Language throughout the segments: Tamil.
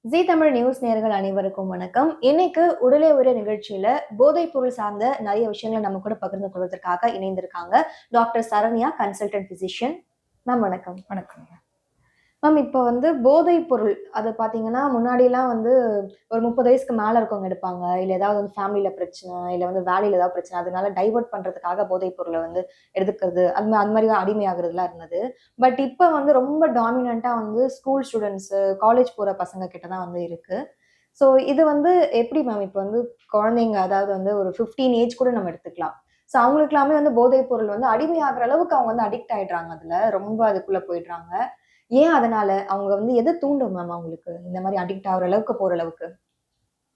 ஜீ தமிழ் நியூஸ் நேயர்கள் அனைவருக்கும் வணக்கம். இன்னைக்கு உடலே உயிரே நிகழ்ச்சியில போதைப் பொருள் சார்ந்த நிறைய விஷயங்களை நம்ம கூட பகிர்ந்து கொள்வதற்காக இணைந்திருக்காங்க doctor Saranya, consultant physician. Ma'am வணக்கம். வணக்கங்க. மேம் இப்போ போதைப் பொருள் அது பார்த்தீங்கன்னா, முன்னாடிலாம் ஒரு 30 வயசுக்கு மேல இருக்கவங்க எடுப்பாங்க. இல்ல ஏதாவது ஃபேமிலில பிரச்சனை, இல்ல வேலையில ஏதாவது பிரச்சனை. அதனால டைவர்ட் பண்றதுக்காக போதைப் பொருள எடுத்துக்கிறது. அந்த மாரி அடிமையாகுறதுலாம் இருந்தது. பட் இப்ப ரொம்ப டாமினன்ட்டா ஸ்கூல் ஸ்டூடண்ட்ஸு, காலேஜ் போற பசங்க கிட்ட தான் இருக்கு. ஸோ இது எப்படி மேம் இப்ப குழந்தைங்க அதாவது ஒரு 15 ஏஜ் கூட நம்ம எடுத்துக்கலாம். ஸோ அவங்களுக்கெல்லாமே போதைப் பொருள் அடிமையாகுற அளவுக்கு அவங்க அடிக்ட் ஆயிடுறாங்க அதுல. ரொம்ப அதுக்குள்ள போயிடுறாங்க. ஏன் அதனால? அவங்க எத தூண்டும் மேம் அவங்களுக்கு? இந்த மாரி அடிக்ட் ஆகுற அளவுக்கு போற அளவுக்கு?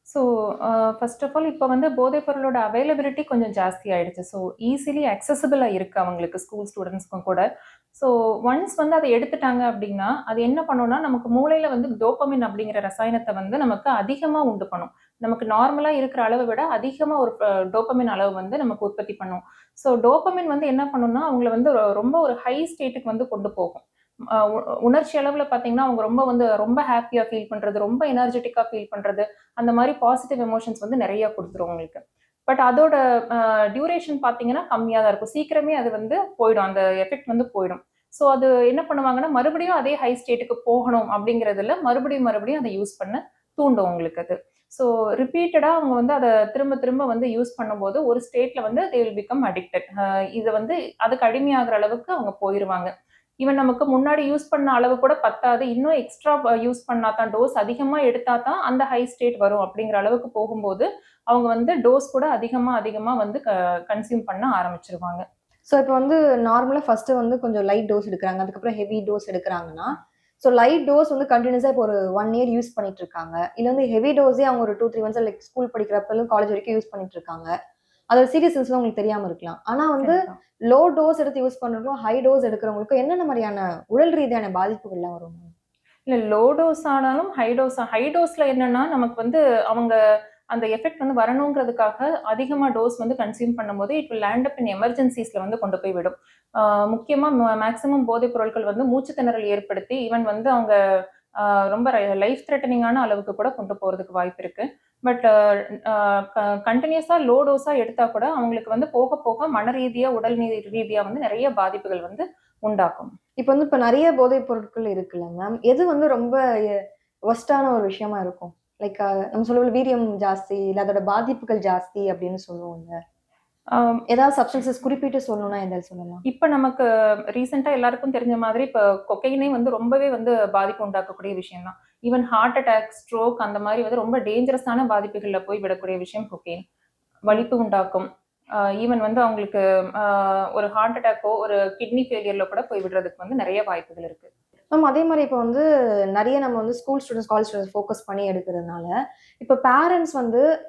ஸோ, ஃபர்ஸ்ட் ஆஃப் ஆல் இப்ப போதைப் பொருளோட அவைலபிலிட்டி கொஞ்சம் ஜாஸ்தி ஆயிடுச்சு. ஸோ, ஈஸிலி அக்சஸிபிளா இருக்கு அவங்களுக்கு ஸ்கூல் ஸ்டூடண்ட்ஸ்க்கும் கூட. ஸோ, ஒன்ஸ் அத எடுத்துட்டாங்க அப்டின்னா, அது என்ன பண்ணும்னா, நமக்கு மூளையில டோபமைன் அப்படிங்கிற ரசாயனத்த நமக்கு அதிகமா உண்டு பண்ணும். நமக்கு நார்மலா இருக்கிற அளவ விட அதிகமா ஒரு டோபமைன் அளவு நமக்கு உற்பத்தி பண்ணும். ஸோ, டோபமைன் என்ன பண்ணும்னா, அவங்கள ரொம்ப ஒரு ஹை ஸ்டேட்டுக்கு கொண்டு போகும். அ உ உணர்ச்சி அளவுல பார்த்தீங்கன்னா, அவங்க ரொம்ப ஹேப்பியா ஃபீல் பண்றது, ரொம்ப எனர்ஜெட்டிக்கா ஃபீல் பண்றது, அந்த மாரி பாசிட்டிவ் எமோஷன்ஸ் நெறைய குடுத்துரும் உங்களுக்கு. பட் அதோட டியூரேஷன் பார்த்தீங்கன்னா, கம்மியா தான் இருக்கும். சீக்கிரமே அது போயிடும். அந்த எஃபெக்ட் போயிடும். ஸோ அது என்ன பண்ணுவாங்கன்னா, மறுபடியும் அதே ஹை ஸ்டேட்டுக்கு போகணும் அப்படிங்கிறதுல மறுபடியும் மறுபடியும் அத யூஸ் பண்ண தூண்டும் உங்களுக்கு அது. ஸோ ரிப்பீட்டடா அவங்க அத திரும்ப திரும்ப யூஸ் பண்ணும்போது, ஒரு ஸ்டேட்ல தே வில் பிகம் அடிக்டட். இது அதுக்கு அடிமையாகுற அளவுக்கு அவங்க போயிருவாங்க. ஈவன் நமக்கு முன்னாடி யூஸ் பண்ண அளவு கூட பத்தாது. இன்னும் எக்ஸ்ட்ரா யூஸ் பண்ணா தான் டோஸ் அதிகமா எடுத்தா தான் அந்த ஹை ஸ்டேட் வரும் அப்படிங்கிற அளவுக்கு போகும்போது, அவங்க டோஸ் கூட அதிகமா அதிகமா கன்சியூம் பண்ண ஆரம்பிச்சுருவாங்க. ஸோ இப்ப நார்மலா ஃபர்ஸ்ட்டு கொஞ்சம் லைட் டோஸ் எடுக்குறாங்க. அதுக்கப்புறம் ஹெவி டோஸ் எடுக்குறாங்கன்னா, ஸோ லைட் டோஸ் கன்டினியூஸா இப்போ ஒரு 1 இயர் யூஸ் பண்ணிட்டு இருக்காங்க. இல்ல ஹெவி டோஸே அவங்க ஒரு 2, 3 மந்த்ஸ் லைக் ஸ்கூல் படிக்கிறப்பலும் காலேஜ் வரைக்கும் யூஸ் பண்ணிட்டு இருக்காங்க. அதோட சீரியஸ்னஸ்லாம் உங்களுக்கு தெரியாம இருக்கலாம். ஆனா கண்டிப்பா. லோ டோஸ் எடுத்து யூஸ் பண்றவங்களும், ஹை டோஸ் எடுக்கிறவங்களுக்கும் என்னென்ன மாரியான உடல் ரீதியான பாதிப்புகள்லாம் வரும்? இல்ல லோ டோஸ் ஆனாலும், ஹை டோஸ்ல என்னன்னா, நமக்கு அவங்க அந்த எஃபெக்ட் வரணுங்கிறதுக்காக அதிகமா டோஸ் கன்சியூம் பண்ணும்போது, இட் வில் லேண்ட் அப் இன் எமர்ஜென்சிஸ்ல கொண்டு போய் விடும். ஆ முக்கியமா மேக்ஸிமம் போதைப் பொருட்கள் மூச்சு திணறல் ஏற்படுத்தி, ஈவன் அவங்க ஆ ரொம்ப லைஃப் த்ரெட்டனிங்கான அளவுக்கு கூட கொண்டு போறதுக்கு வாய்ப்பு இருக்கு. பட் அ க கன்டினியூஸா லோ டோஸா எடுத்தா கூட, அவங்களுக்கு போக போக மன ரீதியா, உடல் ரீதியா நெறைய பாதிப்புகள் உண்டாக்கும். இப்ப நெறைய போதைப் பொருட்கள் இருக்குல்ல மேம். எது ரொம்ப வொர்ஸ்ட்டான ஒரு விஷயமா இருக்கும்? லைக் நம்ம சொல்லுவோம்ல வீரியம் ஜாஸ்தி, இல்ல அதோட பாதிப்புகள் ஜாஸ்தி அப்படின்னு சொல்லுவோம்ல. ஆம். ஏதாவது சப்ஸ்டன்ஸஸ் குறிப்பிட்டு சொல்லணும்னா எத சொல்லலாம்? இப்ப நமக்கு ரீசென்ட்டா எல்லாருக்கும் தெரிஞ்ச மாதிரி இப்ப கொக்கைனே ரொம்பவே பாதிப்பு உண்டாக்கக்கூடிய விஷயம் தான். ஈவன் ஹார்ட் அட்டாக், ஸ்ட்ரோக் அந்த மாரி ரொம்ப டேஞ்சரஸான பாதிப்புகள்ல போய் விடக்கூடிய விஷயம் கொக்கைன். வலிப்பு உண்டாக்கும். ஈவன் அவங்களுக்கு அ ஒரு ஹார்ட் அட்டாக்கோ, ஒரு கிட்னி ஃபெயிலியர்ல கூட போய் விடுறதுக்கு நெறைய வாய்ப்புகள் இருக்கு. மேம் அதே மாரி இப்ப நெறைய நம்ம school students, college students focus பண்ணி எடுக்கிறதுனால, இப்ப பேரண்ட்ஸ்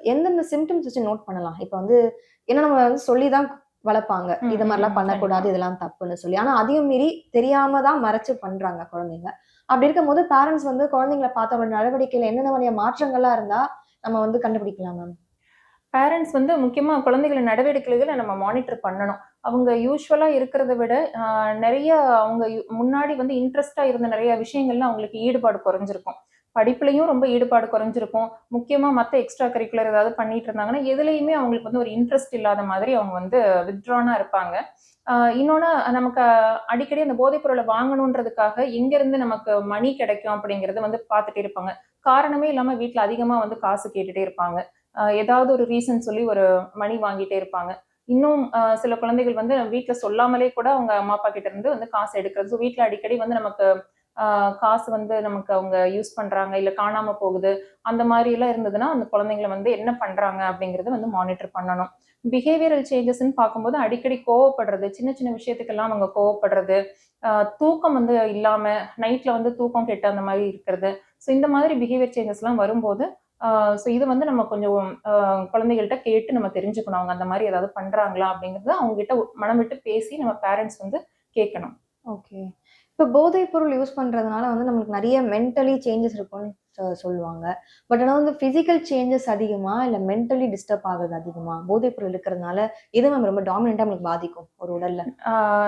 எந்தெந்த சிம்ப்டம்ஸ் வச்சு நோட் பண்ணலாம்? இப்ப ஏன்னா நம்ம சொல்லி தான் வளர்ப்பாங்க. ம், இத ம், மாரிலாம் ம். பண்ணக்கூடாது, கண்டிப்பா. இதெல்லாம் தப்புன்னு சொல்லி. ஆனா அதையும் மீறி தெரியாம தான் மறைச்சு பண்றாங்க குழந்தைங்க. அப்படி இருக்கும்போது பேரண்ட்ஸ் குழந்தைங்கள பார்த்து அவங்களோட நடவடிக்கையில என்னென்ன மாரியான மாற்றங்கள்லாம் இருந்தா நம்ம கண்டுபிடிக்கலாம் மேம்? பேரண்ட்ஸ் முக்கியமா குழந்தைகளின் நடவடிக்கைகள நம்ம மானிட்டர் பண்ணணும். அவங்க யூசுவலா இருக்கிறத விட, நெறைய அவங்க முன்னாடி இன்ட்ரெஸ்ட்டா இருந்த நெறைய விஷயங்கள்ல அவங்களுக்கு ஈடுபாடு குறைஞ்சிருக்கும். படிப்புலயும் ரொம்ப ஈடுபாடு குறைஞ்சிருக்கும். முக்கியமா மத்த எக்ஸ்ட்ரா கரிக்குலர் ஏதாவது பண்ணிட்டு இருந்தாங்கன்னா, எதுலயுமே அவங்களுக்கு ஒரு இன்ட்ரெஸ்ட் இல்லாத மாதிரி அவங்க வித்ட்ரானா இருப்பாங்க. இன்னொன்னு நமக்கு அடிக்கடி அந்த போதைப் பொருள வாங்கணுன்றதுக்காக எங்கேருந்து நமக்கு மணி கிடைக்கும் அப்படிங்கிறத பார்த்துட்டே இருப்பாங்க. காரணமே இல்லாம வீட்ல அதிகமா காசு கேட்டுட்டே இருப்பாங்க. ஏதாவது ஒரு ரீசன் சொல்லி ஒரு மணி வாங்கிட்டே இருப்பாங்க. இன்னும் சில குழந்தைகள் வீட்ல சொல்லாமலே கூட அவங்க அம்மா, அப்பா கிட்ட இருந்து காசு எடுக்கிறது. ஸோ வீட்ல அடிக்கடி நமக்கு அ காசு நமக்கு அவங்க யூஸ் பண்றாங்க, இல்ல காணாம போகுது. அந்த மாரிலாம் இருந்ததுன்னா, அந்த குழந்தைங்கள என்ன பண்றாங்க அப்படிங்கிறத மானிட்டர் பண்ணணும். பிஹேவியரல் சேஞ்சஸ்ன்னு பார்க்கும்போது அடிக்கடி கோவப்படுறது, சின்ன சின்ன விஷயத்துக்கெல்லாம் அவங்க கோவப்படுறது, அ தூக்கம் இல்லாம நைட்ல தூக்கம் கெட்டு அந்த மாரி இருக்கிறது. ஸோ இந்த மாதிரி பிஹேவியர் சேஞ்சஸ்லாம் வரும்போது, ஸோ இது நம்ம கொஞ்சம் குழந்தைகள்ட்ட கேட்டு நம்ம தெரிஞ்சுக்கணும். அவங்க அந்த மாரி ஏதாவது பண்றாங்களா? அப்படிங்கிறத அவங்ககிட்ட மனம் விட்டு பேசி நம்ம பேரண்ட்ஸ் கேட்கணும். ஓகே. இப்ப போதைப் பொருள் யூஸ் பண்றதுனால நம்மளுக்கு நெறைய மென்டலி சேஞ்சஸ் இருக்கும்னு சொல்லுவாங்க. பட் ஆனா பிசிக்கல் சேஞ்சஸ் அதிகமா? இல்ல மென்டலி டிஸ்டர்ப் ஆகுறது அதிகமா? போதைப் பொருள் இருக்கிறதுனால எது மேம் ரொம்ப டாமினன்ட்டா நம்மளுக்கு பாதிக்கும் ஒரு உடல்ல?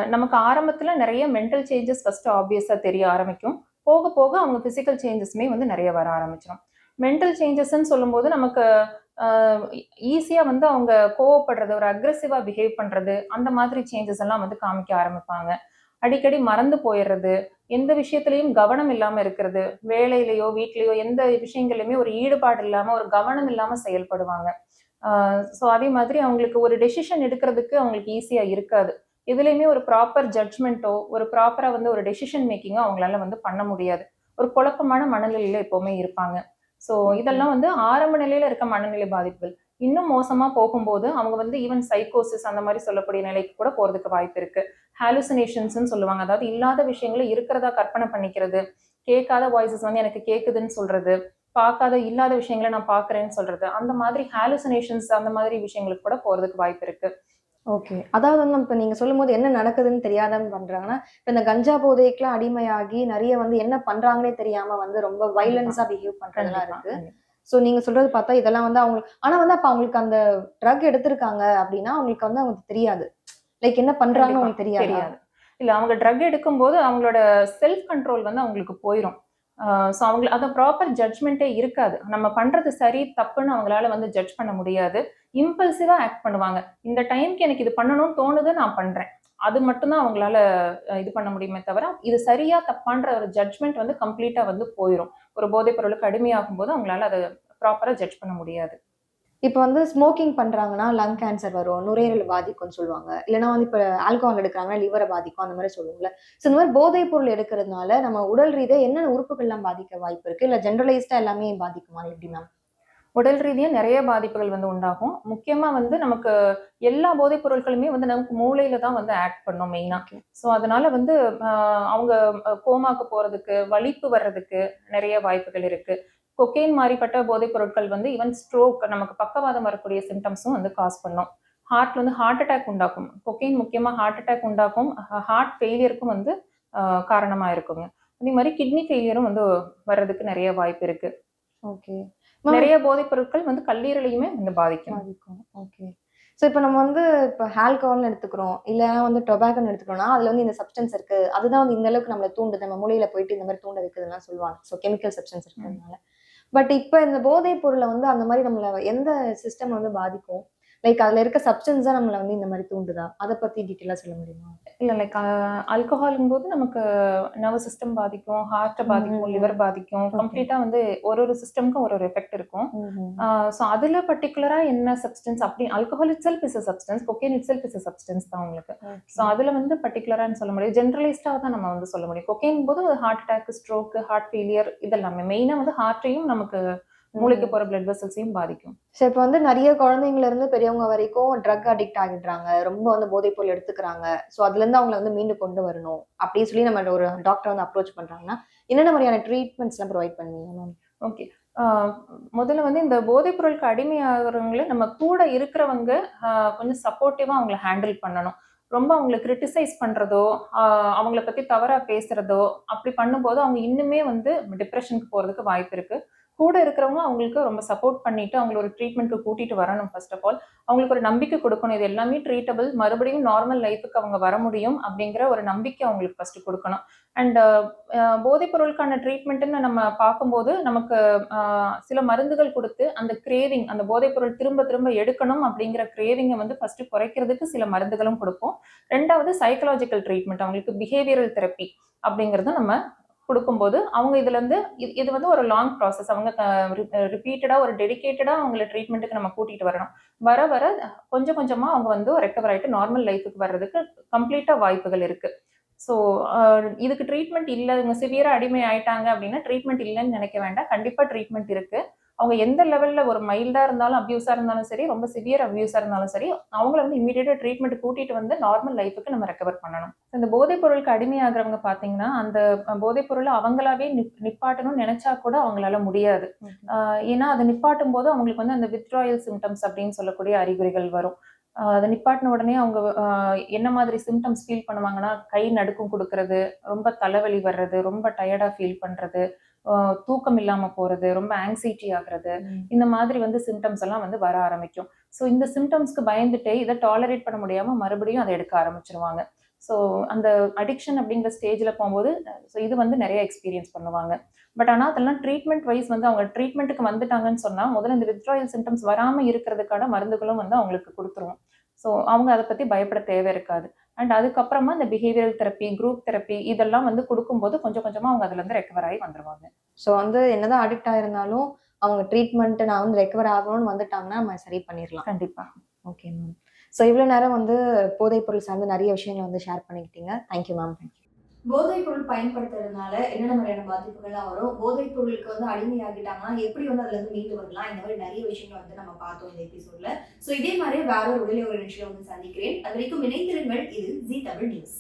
நமக்கு ஆரம்பத்துல நெறைய மென்டல் சேஞ்சஸ் ஃபர்ஸ்ட் ஆப்வியஸா தெரிய ஆரம்பிக்கும். போக போக அவங்க பிசிக்கல் சேஞ்சஸ்மே வந்து நிறைய வர ஆரம்பிச்சிடும். மென்டல் சேஞ்சஸ்ன்னு சொல்லும்போது நமக்கு ஈஸியா வந்து அவங்க கோவப்படுறது, ஒரு அக்ரெசிவா பிஹேவ் பண்றது, அந்த மாதிரி சேஞ்சஸ் எல்லாம் வந்து காமிக்க ஆரம்பிப்பாங்க. அடிக்கடி மறந்து போயிடுறது, எந்த விஷயத்திலயும் கவனம் இல்லாம இருக்கிறது, வேலையிலயோ வீட்லயோ எந்த விஷயங்கள்லயுமே ஒரு ஈடுபாடு இல்லாம, ஒரு கவனம் இல்லாம செயல்படுவாங்க. ஸோ அதே மாதிரி அவங்களுக்கு ஒரு டெசிஷன் எடுக்கிறதுக்கு அவங்களுக்கு ஈஸியா இருக்காது. எதுலயுமே ஒரு ப்ராப்பர் ஜட்ஜ்மெண்ட்டோ, ஒரு ப்ராப்பரா வந்து ஒரு டெசிஷன் மேக்கிங்கோ அவங்களால வந்து பண்ண முடியாது. ஒரு குழப்பமான மனநிலையில எப்பவுமே இருப்பாங்க. So okay. இதெல்லாம் வந்து ஆரம்ப நிலையில இருக்க மனநிலை பாதிப்புகள். இன்னும் மோசமா போகும்போது அவங்க வந்து ஈவன் சைக்கோசிஸ் அந்த மாரி சொல்லக்கூடிய நிலைக்கு கூட போறதுக்கு வாய்ப்பு இருக்கு. ஹாலுசினேஷன்ஸ்ன்னு சொல்லுவாங்க. அதாவது இல்லாத விஷயங்கள இருக்கிறதா கற்பனை பண்ணிக்கிறது. கேட்காத வாய்ஸஸ் வந்து எனக்கு கேட்குதுன்னு சொல்றது. பார்க்காத இல்லாத விஷயங்கள நான் பார்க்குறேன்னு சொல்றது. அந்த மாதிரி ஹாலுசினேஷன்ஸ் அந்த மாதிரி விஷயங்களுக்கு கூட போறதுக்கு வாய்ப்பு இருக்கு. ஓகே. அதாவது வந்து இப்ப நீங்க சொல்லும்போது என்ன நடக்குதுன்னு தெரியாதவங்க பண்றாங்கன்னா, இப்ப இந்த கஞ்சா போதைக்குலாம் அடிமையாகி நெறைய வந்து என்ன பண்றாங்கன்னே தெரியாம வந்து ரொம்ப கண்டிப்பா, வயலன்ஸா பிஹேவ் பண்றதெல்லாம் கண்டிப்பா, இருக்கு. கண்டிப்பா. ஸோ நீங்க சொல்றது பார்த்தா இதெல்லாம் வந்து அவங்களுக்கு ஆனா வந்து அப்ப அவங்களுக்கு அந்த ட்ரக் எடுத்திருக்காங்க அப்டின்னா, அவங்களுக்கு வந்து அவங்களுக்கு தெரியாது. லைக் என்ன பண்றாங்கன்னு கண்டிப்பா. உங்களுக்கு தெரியாதா? தெரியாது. இல்ல அவங்க ட்ரக் எடுக்கும்போது அவங்களோட செல்ஃப் கண்ட்ரோல் வந்து அவங்களுக்கு போயிரும். அ ஸோ அவங்கள அத ப்ராப்பர் ஜட்ஜ்மென்ட்டே இருக்காது. நம்ம பண்றது சரி, தப்புன்னு அவங்களால வந்து ஜட்ஜ் பண்ண முடியாது. இம்பல்சிவா ஆக்ட் பண்ணுவாங்க. இந்த டைம்க்கு எனக்கு இது பண்ணணும்னு தோணுது, நான் பண்றேன். அது மட்டும் தான் அவங்களால இது பண்ண முடியுமே தவிர, இது சரியா, தப்பான்ற ஒரு ஜட்ஜ்மென்ட் வந்து கம்ப்ளீட்டா வந்து போயிரும். ஒரு போதைப் பொருளுக்கு அடிமையாகும்போது அவங்களால அத ப்ராப்பரா ஜட்ஜ் பண்ண முடியாது. இப்ப வந்து ஸ்மோக்கிங் பண்றாங்கன்னா, லங் கேன்சர் வரும். நுரையீரல் பாதிக்கும்னு சொல்லுவாங்க. இல்லன்னா வந்து இப்ப ஆல்கஹால் எடுக்குறாங்கன்னா, லிவர பாதிக்கும். அந்த மாரி சொல்லுவோம்ல. ஸோ இந்த மாரி போதைப் பொருள் எடுக்கிறதுனால, நம்ம உடல் ரீதியா என்னென்ன உறுப்புகள்லாம் பாதிக்க வாய்ப்பு இருக்கு? இல்ல ஜெனரலைஸ்டா எல்லாமே பாதிக்குமா? எப்டி மேம்? உடல் ரீதியா நெறைய பாதிப்புகள் வந்து உண்டாகும். முக்கியமா வந்து நமக்கு எல்லா போதைப் பொருட்களுமே வந்து நமக்கு மூளையில தான் வந்து ஆக்ட் பண்ணும் மெயினா. ஓகே. ஸோ அதனால வந்து அ அவங்க கோமாக்கு போறதுக்கு, வலிப்பு வர்றதுக்கு நெறைய வாய்ப்புகள் இருக்கு. கொக்கைன் மாரிப்பட்ட போதைப் பொருட்கள் வந்து ஈவன் ஸ்ட்ரோக் நமக்கு பக்கவாதம் வரக்கூடிய சிம்ப்டம்ஸும் வந்து காஸ் பண்ணும். ஹார்ட் அட்டாக் உண்டாக்கும். கொக்கைன் முக்கியமா ஹார்ட் அட்டாக் உண்டாக்கும். ஹார்ட் ஃபெயிலியருக்கும் வந்து அ காரணமா இருக்குங்க. அதே மாரி கிட்னி ஃபெயிலியரும் வந்து வர்றதுக்கு நெறைய வாய்ப்பு இருக்கு. ஓகே. மேம் நெறைய போதைப் பொருட்கள் வந்து கல்லீரலையுமே வந்து பாதிக்கும். பாதிக்கும். ஓகே. ஸோ இப்ப நம்ம வந்து இப்ப ஆல்கஹால்னு எடுத்துக்கிறோம். இல்லன்னா வந்து டொபாக்கோன்னு எடுத்துக்கிறோம்னா, அதுல வந்து இந்த சப்ஸ்டன்ஸ் இருக்கு. அதுதான் வந்து இந்த அளவுக்கு நம்மள தூண்டுது. நம்ம மூளையில போயிட்டு இந்த மாரி தூண்ட வைக்குதுன்னுலாம் சொல்லுவாங்க. ஸோ கெமிக்கல் சப்ஸ்டன்ஸ் ம். இருக்கிறதுனால. பட் இப்ப இந்த போதைப் பொருள்ல வந்து அந்த மாரி நம்மள எந்த சிஸ்டம் வந்து பாதிக்கும்? லைக் அதுல இருக்க சப்ஸ்டன்ஸ் தான் நம்மள வந்து இந்த மாரி தூண்டுதா? அத பத்தி டீட்டெயிலா சொல்ல முடியுமா? இல்ல லைக் ஆல்கஹால்ங்கும்போது நமக்கு நர்வஸ் சிஸ்டம் பாதிக்கும், ஹார்ட்ட ம், பாதிக்கும், ம், லிவர் ம். பாதிக்கும். ஓகே. கம்ப்ளீட்டா வந்து ஒரு ஒரு சிஸ்டம்க்கும் ஒரு ஒரு எஃபெக்ட் இருக்கும். ம்ஹ்ம். ஸோ அதுல பர்ட்டிகுலரா என்ன சப்ஸ்டன்ஸ் அப்படி alcohol itself is a substance. Cocaine itself is a substance தான் உங்களுக்கு. So okay. அதுல வந்து பர்ட்டிகுலரான்னு சொல்ல முடியாது. ஜெனரலைஸ்டா தான் நம்ம வந்து சொல்ல முடியும். கொக்கைன்போது heart attack, stroke, heart failure இதெல்லாமே. மெயினா வந்து ஹார்ட்டையும் நமக்கு மூளைக்கு ம். போற பிளட் வெசல்ஸையும் பாதிக்கும். ஸோ இப்ப வந்து நெறைய குழந்தைங்கள்ல இருந்து பெரியவங்க வரைக்கும் ட்ரக் அடிக்ட் ஆகிடுறாங்க. ரொம்ப வந்து போதைப் பொருள் எடுத்துக்கிறாங்க. ஸோ அதுலருந்து அவங்கள வந்து மீண்டு கொண்டு வரணும். அப்படின்னு சொல்லி நம்ம ஒரு டாக்டர வந்து அப்ரோச் பண்றாங்கன்னா, என்னென்ன மாரியான ட்ரீட்மெண்ட்ஸ்லாம் ப்ரொவைட் பண்ணுவீங்க மேம்? ஓகே. ஆ முதல்ல வந்து இந்த போதைப் பொருளுக்கு அடிமையாகுறவங்கள நம்ம கூட இருக்கிறவங்க அ கொஞ்சம் சப்போர்ட்டிவா அவங்கள ஹேண்டில் பண்ணணும். ரொம்ப அவங்கள கிரிட்டிசைஸ் பண்றதோ, அ அவங்கள பத்தி தவறா பேசுறதோ, அப்படி பண்ணும்போது அவங்க இன்னுமே வந்து டிப்ரஷனுக்கு போறதுக்கு வாய்ப்பு இருக்கு. கூட இருக்கிறவங்க அவங்களுக்கு ரொம்ப சப்போர்ட் பண்ணிட்டு, அவங்கள ஒரு ட்ரீட்மெண்ட்க்கு கூட்டிட்டு வரணும் ஃபர்ஸ்ட் ஆஃப் ஆல். அவங்களுக்கு ஒரு நம்பிக்கை குடுக்கணும். இது எல்லாமே ட்ரீட்டபிள். மறுபடியும் நார்மல் லைஃப்க்கு அவங்க வர முடியும் அப்படிங்கிற ஒரு நம்பிக்கை அவங்களுக்கு ஃபர்ஸ்ட் குடுக்கணும். அண்ட் போதைப் பொருளுக்கான ட்ரீட்மெண்ட்ன்னு நம்ம பார்க்கும்போது, நமக்கு அ சில மருந்துகள் குடுத்து, அந்த கிரேவிங் அந்த போதைப் பொருள் திரும்ப திரும்ப எடுக்கணும் அப்படிங்கிற கிரேவிங்க வந்து ஃபர்ஸ்ட்டு குறைக்கிறதுக்கு சில மருந்துகளும் குடுப்போம். 2வது சைக்காலஜிக்கல் ட்ரீட்மெண்ட் அவங்களுக்கு பிஹேவியரல் தெரப்பி அப்படிங்கிறத நம்ம குடுக்கும்போது, அவங்க இதுலருந்து இது வந்து ஒரு லாங் ப்ராசஸ். அவங்க ரிப்பீட்டடா ஒரு டெடிகேட்டடா அவங்கள ட்ரீட்மெண்ட்க்கு நம்ம கூட்டிட்டு வரணும். வர வர கொஞ்சம் கொஞ்சமா அவங்க வந்து ரெக்கவர் ஆயிட்டு நார்மல் லைஃப்க்கு வர்றதுக்கு கம்ப்ளீட்டா வாய்ப்புகள் இருக்கு. ஸோ, அ இதுக்கு ட்ரீட்மெண்ட் இல்ல. இவங்க சிவியரா அடிமை ஆயிட்டாங்க அப்டின்னா, ட்ரீட்மெண்ட் இல்லன்னு நெனைக்க வேண்டாம். கண்டிப்பா ட்ரீட்மெண்ட் இருக்கு. அவங்க எந்த லெவல்ல ஒரு மைல்டா இருந்தாலும், அப்யூஸா இருந்தாலும் சரி, ரொம்ப சிவியர் அப்யூஸா இருந்தாலும் சரி, அவங்கள வந்து இம்மீடியேட்டா ட்ரீட்மெண்ட் கூட்டிட்டு வந்து நார்மல் லைஃப்க்கு நம்ம ரெக்கவர் பண்ணணும். இந்த போதைப் பொருளுக்கு அடிமையாகுறவங்க பார்த்தீங்கன்னா, அந்த போதைப் பொருள அவங்களாவே நிப்பாட்டணும்னு நெனைச்சா கூட அவங்களால முடியாது. ஓகே. அ ஏன்னா, அத நிப்பாட்டும்போது அவங்களுக்கு வந்து அந்த வித்ட்ராயல் சிம்ப்டம்ஸ் அப்டின்னு சொல்லக்கூடிய அறிகுறிகள் வரும். அத நிப்பாட்டின உடனே அவங்க என்ன மாதிரி சிம்ப்டம்ஸ் ஃபீல் பண்ணுவாங்கன்னா, கை நடுக்கம் குடுக்குறது, ரொம்ப தலைவலி வர்றது, ரொம்ப டயர்டா ஃபீல் பண்றது, அ தூக்கம் இல்லாம போறது, ரொம்ப ஆங்ஸைட்டி ஆகுறது, ம். இந்த மாதிரி வந்து சிம்ப்டம்ஸ் எல்லாம் வந்து வர ஆரம்பிக்கும். ஸோ இந்த சிம்ப்டம்ஸ்க்கு பயந்துட்டு இத டாலரேட் பண்ண முடியாம மறுபடியும் அத எடுக்க ஆரம்பிச்சுருவாங்க. ஸோ அந்த அடிக்ஷன் அப்படிங்கிற ஸ்டேஜில் போகும்போது ஸோ இது வந்து நிறைய எக்ஸ்பீரியன்ஸ் பண்ணுவாங்க. பட் ஆனால் அதெல்லாம் ட்ரீட்மெண்ட் வைஸ் வந்து அவங்க ட்ரீட்மெண்ட்டுக்கு வந்துட்டாங்கன்னு சொன்னால் முதல்ல இந்த வித்ட்ராயல் சிம்டம்ஸ் வராமல் இருக்கிறதுக்கான மருந்துகளும் வந்து அவங்களுக்கு கொடுத்துருவோம். ஸோ அவங்க அதை பற்றி பயப்பட தேவை இருக்காது. அண்ட் அதுக்கப்புறமா இந்த பிஹேவியரல் தெரப்பி, குரூப் தெரப்பி இதெல்லாம் வந்து கொடுக்கும்போது கொஞ்சம் கொஞ்சமாக அவங்க அதுலேருந்து ரெக்கவர் ஆகி வந்துருவாங்க. ஸோ வந்து என்னதான் அடிக்ட் ஆயிருந்தாலும் அவங்க ட்ரீட்மெண்ட் நான் வந்து ரெக்கவர் ஆகணும்னு வந்துட்டாங்கன்னா நம்ம சரி பண்ணிடலாம். கண்டிப்பா. Okay ma'am. ஸோ இவ்வளோ நேரம் வந்து போதைப் பொருள் சார்ந்து நிறைய விஷயங்களை வந்து ஷேர் பண்ணிக்கிட்டீங்க. Thank you ma'am. போதைப் பொருள் பயன்படுத்துறதுனால என்னென்ன மாதிரியான பாதிப்புகள்லாம் வரும், போதைப் பொருளுக்கு வந்து அடிமையாகிட்டாங்கன்னா எப்படி வந்து அதுல இருந்து மீண்டு வரலாம், இந்த மாதிரி நிறைய விஷயங்களை வந்து நம்ம பார்த்தோம் இந்த எபிசோட்ல. ஸோ இதே மாதிரி வேற ஒரு உடலை ஒரு நிகழ்ச்சியில வந்து சந்திக்கிறேன். அது வரைக்கும் இணைந்திருங்கள். இது ஜீ தமிழ் நியூஸ்.